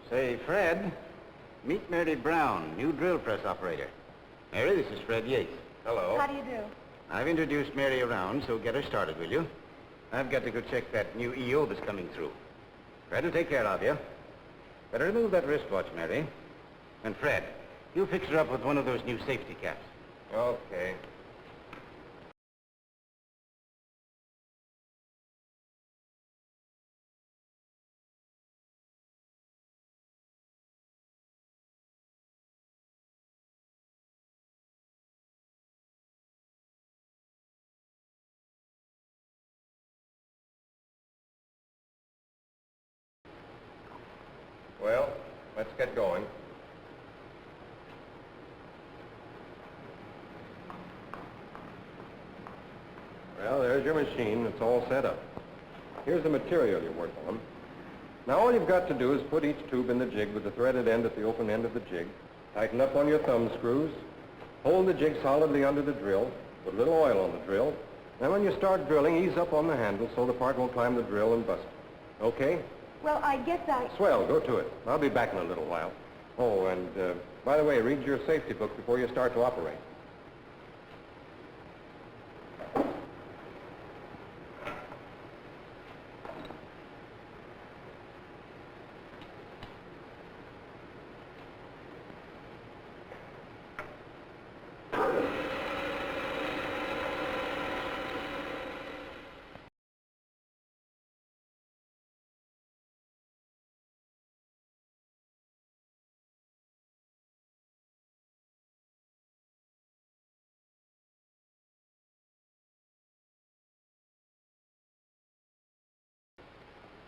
Say, Fred, meet Mary Brown, new drill press operator. Mary, this is Fred Yates. Hello. How do you do? I've introduced Mary around, so get her started, will you? I've got to go check that new EO that's coming through. Fred will take care of you. Better remove that wristwatch, Mary. And Fred, you fix her up with one of those new safety caps. Okay. Well, let's get going. Well, there's your machine. It's all set up. Here's the material you work on. Now, all you've got to do is put each tube in the jig with the threaded end at the open end of the jig, tighten up on your thumb screws, hold the jig solidly under the drill, put a little oil on the drill. Now, when you start drilling, ease up on the handle so the part won't climb the drill and bust it. Okay? Well, I guess Swell, go to it. I'll be back in a little while. Oh, and by the way, read your safety book before you start to operate.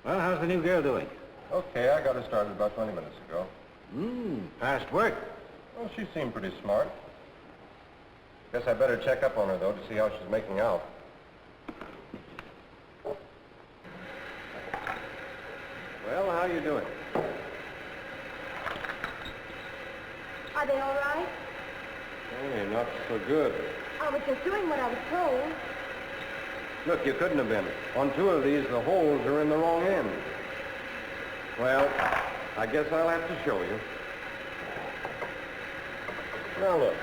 Well, how's the new girl doing? Okay, I got her started about 20 minutes ago. Fast work. Well, she seemed pretty smart. Guess I better check up on her, though, to see how she's making out. Well, how you doing? Are they all right? Hey, not so good. I was just doing what I was told. Look, you couldn't have been. On two of these, the holes are in the wrong end. Well, I guess I'll have to show you. Now look,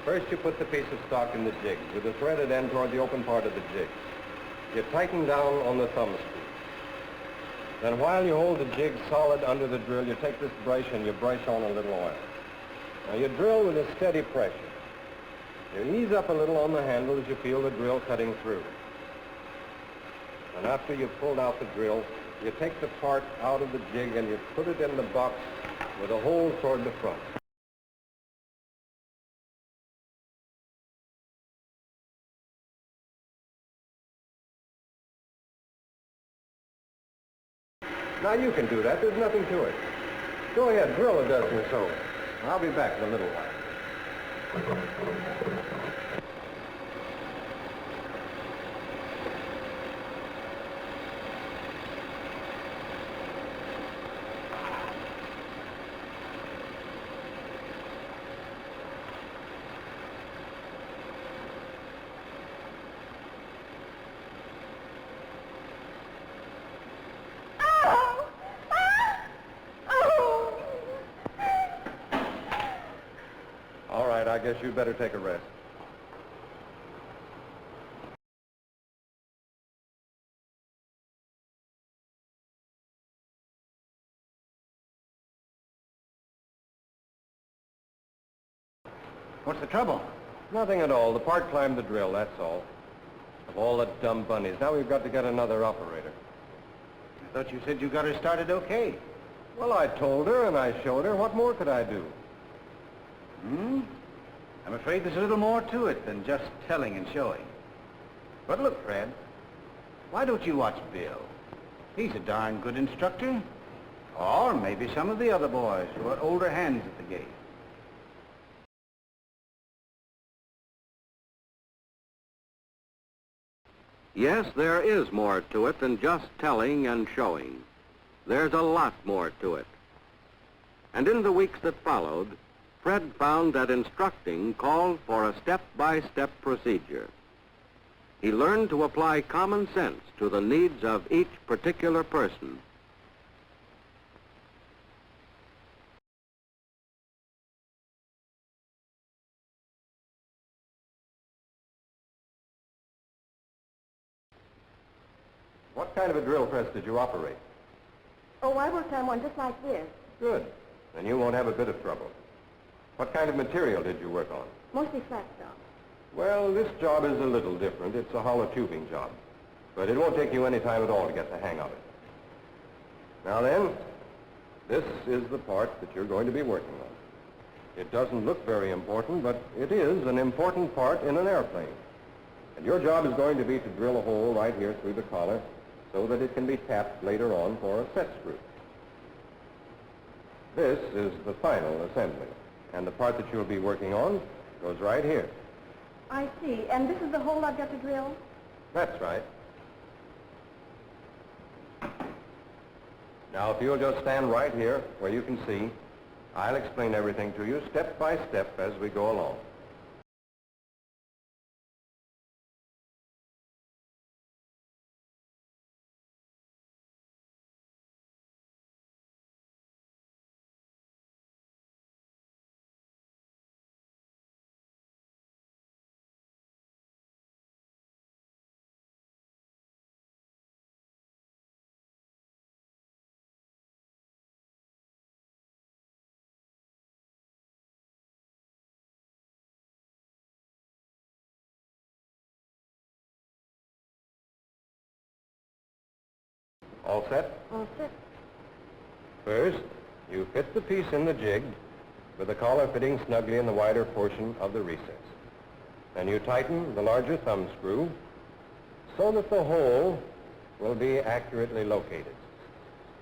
first you put the piece of stock in the jig with the threaded end toward the open part of the jig. You tighten down on the thumb screw. Then while you hold the jig solid under the drill, you take this brush and you brush on a little oil. Now you drill with a steady pressure. You ease up a little on the handle as you feel the drill cutting through. And after you've pulled out the drill, you take the part out of the jig and you put it in the box with a hole toward the front. Now you can do that. There's nothing to it. Go ahead, drill a dozen or so. I'll be back in a little while. All right, I guess you'd better take a rest. What's the trouble? Nothing at all. The part climbed the drill, that's all. Of all the dumb bunnies. Now we've got to get another operator. I thought you said you got her started okay. Well, I told her and I showed her. What more could I do? I'm afraid there's a little more to it than just telling and showing. But look, Fred, why don't you watch Bill? He's a darn good instructor. Or maybe some of the other boys who are older hands at the game. Yes, there is more to it than just telling and showing. There's a lot more to it. And in the weeks that followed, Fred found that instructing called for a step-by-step procedure. He learned to apply common sense to the needs of each particular person. What kind of a drill press did you operate? Oh, I worked on one just like this. Good. Then you won't have a bit of trouble. What kind of material did you work on? Mostly flat stuff. Well, this job is a little different. It's a hollow tubing job. But it won't take you any time at all to get the hang of it. Now then, this is the part that you're going to be working on. It doesn't look very important, but it is an important part in an airplane. And your job is going to be to drill a hole right here through the collar so that it can be tapped later on for a set screw. This is the final assembly, and the part that you'll be working on goes right here. I see. And this is the hole I've got to drill? That's right. Now, if you'll just stand right here where you can see, I'll explain everything to you step by step as we go along. All set? All set. First, you fit the piece in the jig with the collar fitting snugly in the wider portion of the recess. Then you tighten the larger thumb screw so that the hole will be accurately located.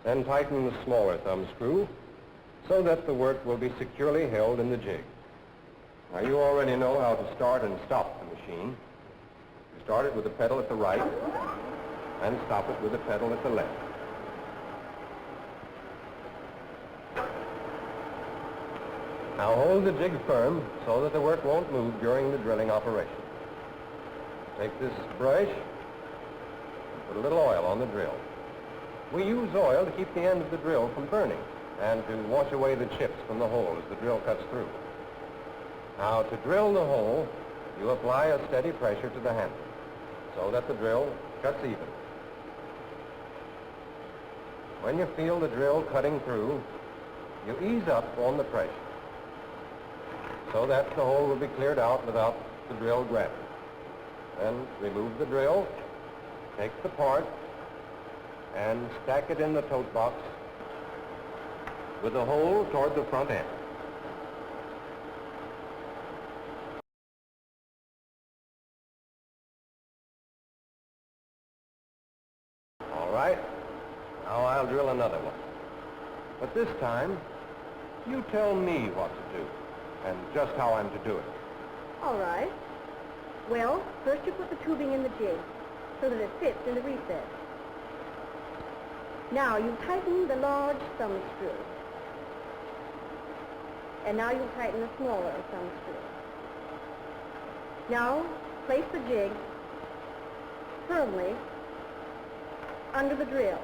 Then tighten the smaller thumb screw so that the work will be securely held in the jig. Now, you already know how to start and stop the machine. You start it with the pedal at the right and stop it with the pedal at the left. Now hold the jig firm so that the work won't move during the drilling operation. Take this brush and put a little oil on the drill. We use oil to keep the end of the drill from burning and to wash away the chips from the hole as the drill cuts through. Now, to drill the hole, you apply a steady pressure to the handle so that the drill cuts even. When you feel the drill cutting through, you ease up on the pressure so that the hole will be cleared out without the drill grabbing. Then remove the drill, take the part, and stack it in the tote box with the hole toward the front end. All right. Now I'll drill another one. But this time, you tell me what to do and just how I'm to do it. All right. Well, first you put the tubing in the jig so that it fits in the recess. Now you tighten the large thumb screw. And now you tighten the smaller thumb screw. Now place the jig firmly under the drill.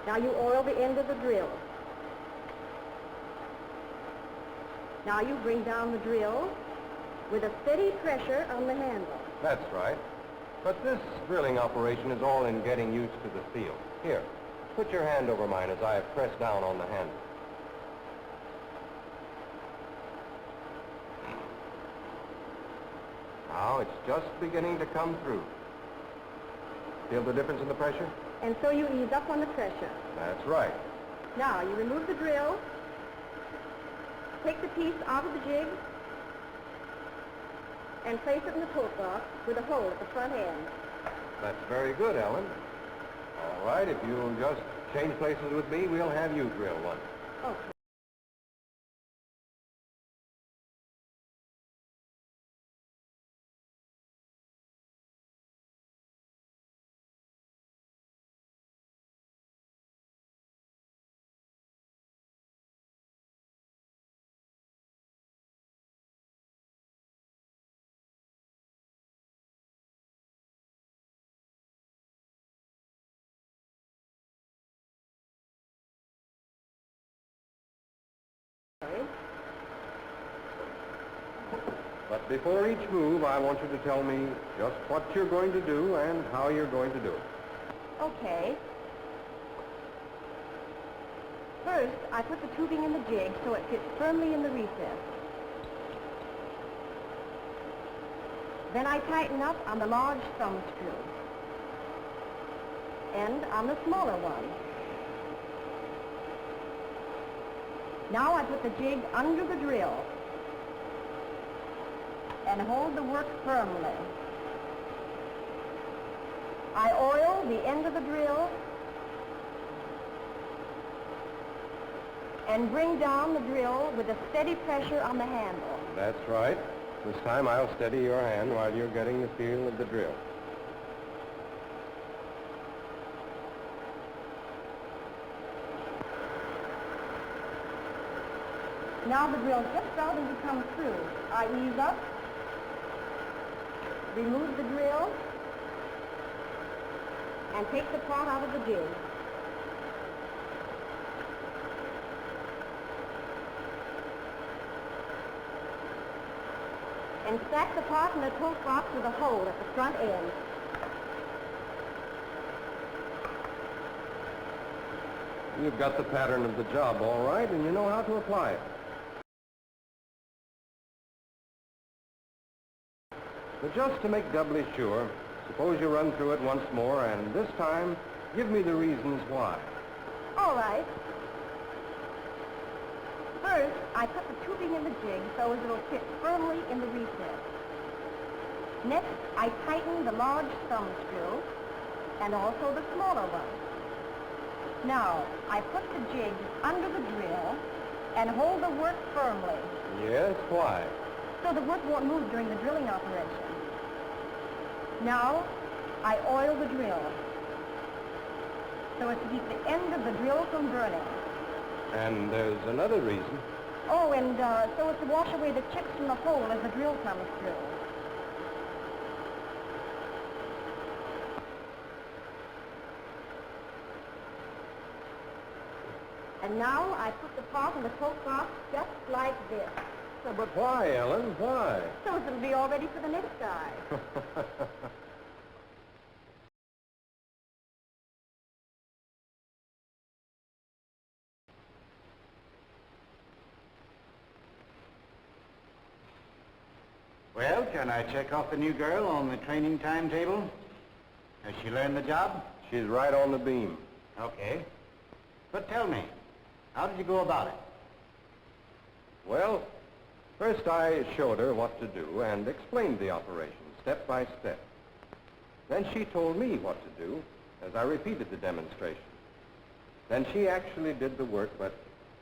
Now you oil the end of the drill. Now you bring down the drill with a steady pressure on the handle. That's right. But this drilling operation is all in getting used to the feel. Here, put your hand over mine as I press down on the handle. Now it's just beginning to come through. Feel the difference in the pressure? And so you ease up on the pressure. That's right. Now you remove the drill, take the piece out of the jig, and place it in the tote box with a hole at the front end. That's very good, Ellen. All right, if you'll just change places with me, we'll have you drill one. Okay. before each move, I want you to tell me just what you're going to do and how you're going to do it. Okay. First, I put the tubing in the jig so it fits firmly in the recess. Then I tighten up on the large thumb screw and on the smaller one. Now I put the jig under the drill and hold the work firmly. I oil the end of the drill and bring down the drill with a steady pressure on the handle. That's right. This time I'll steady your hand while you're getting the feel of the drill. Now the drill just starting to come through. I ease up, remove the drill, and take the pot out of the jig. And stack the pot in a tote box with a hole at the front end. You've got the pattern of the job all right, and you know how to apply it. But just to make doubly sure, suppose you run through it once more, and this time, give me the reasons why. All right. First, I put the tubing in the jig so as it'll fit firmly in the recess. Next, I tighten the large thumb screw and also the smaller one. Now, I put the jig under the drill and hold the work firmly. Yes, why? So the work won't move during the drilling operation. Now, I oil the drill so as to keep the end of the drill from burning. And there's another reason. Oh, and so as to wash away the chips from the hole as the drill comes through. And now I put the pot in the tote box just like this. Oh, but why, Ellen? Why? So as it'll be all ready for the next guy. Well, can I check off the new girl on the training timetable? Has she learned the job? She's right on the beam. Okay. But tell me, how did you go about it? Well, first I showed her what to do and explained the operation step by step. Then she told me what to do as I repeated the demonstration. Then she actually did the work, but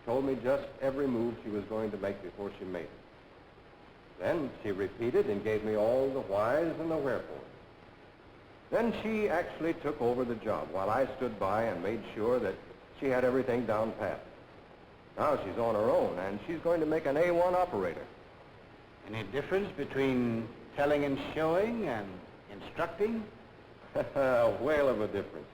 told me just every move she was going to make before she made it. Then she repeated and gave me all the whys and the wherefores. Then she actually took over the job while I stood by and made sure that she had everything down pat. Now she's on her own, and she's going to make an A1 operator. Any difference between telling and showing and instructing? A whale of a difference.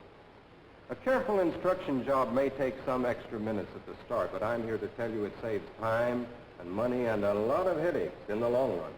A careful instruction job may take some extra minutes at the start, but I'm here to tell you it saves time and money and a lot of headaches in the long run.